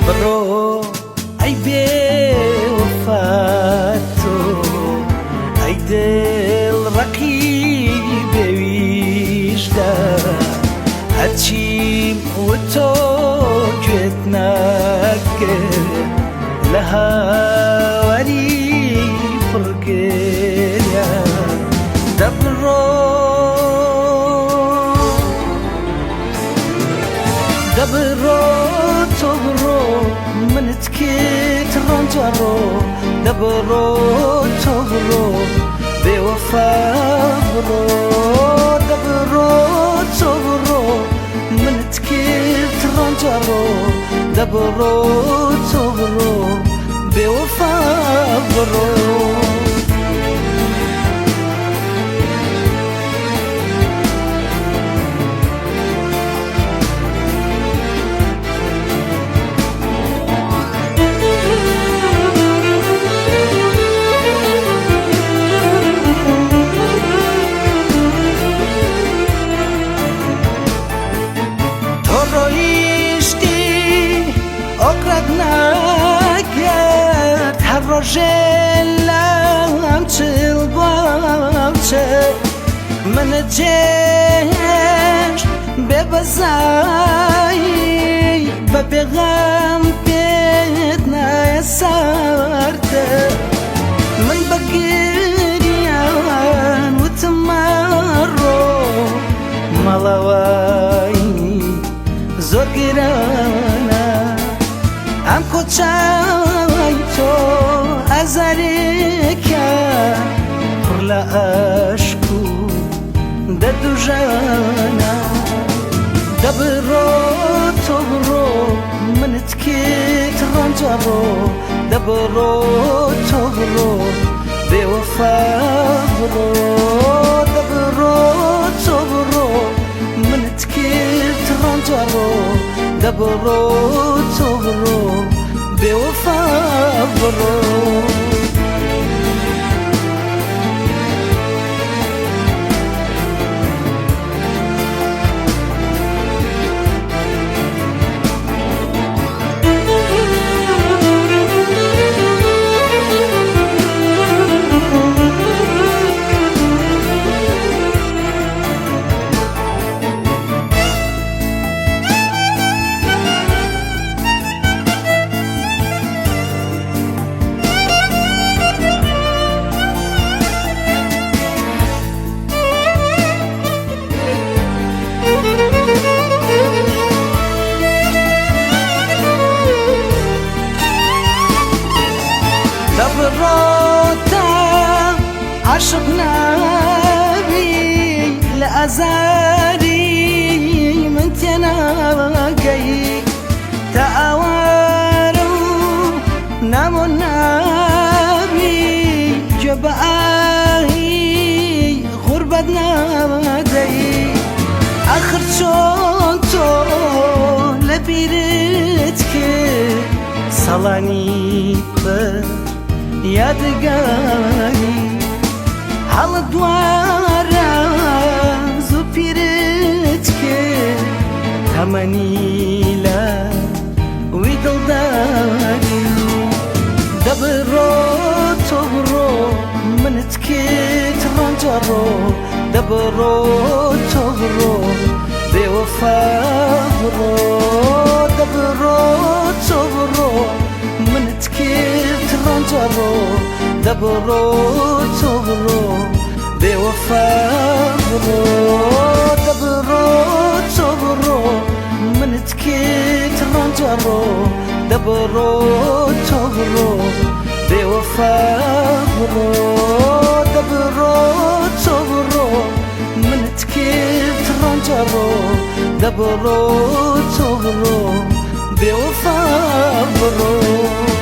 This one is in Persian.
برو ای بی وفاتو ای دل رقیب ویجده هرچیم و تو جت نکر لهاوری فرقلیا دبرو تبرو من تكيت رنجرو دبرو تبرو بوفا برو دبرو تبرو من تكيت رنجرو دبرو تبرو بوفا برو نگرد هر روزم چل باشه من جهش ببزایی و بغم بید نسرده من بگریان و تمارو ملاوایی زور گرانه ام کوچای تو ازریکه پر لعشقو ددو جانا دبرو تبرو من تكيت رنجرو دبرو تبرو بوفا برو دبرو تبرو من تكيت رنجرو دبرو تبرو بوفا برو دبروتا عشق نبي لأزاري من تناقي تأوارو نامو نبي جبعاهي غربة نادي آخر چون تو لبيرتك صلاني بر یادگاری حال دوارا زوپیرت که تمنیلا وی دلداری دبرو تبرو من تكيت رنجرو دبرو تبرو بوفا برو دبرو تبرو من تكيت رنجرو دبرو تبرو بوفا برو دبرو تبرو من تكيت رنجرو دبرو تبرو بوفا برو دبرو تبرو من تكيت رنجرو دبرو تبرو بوفا برو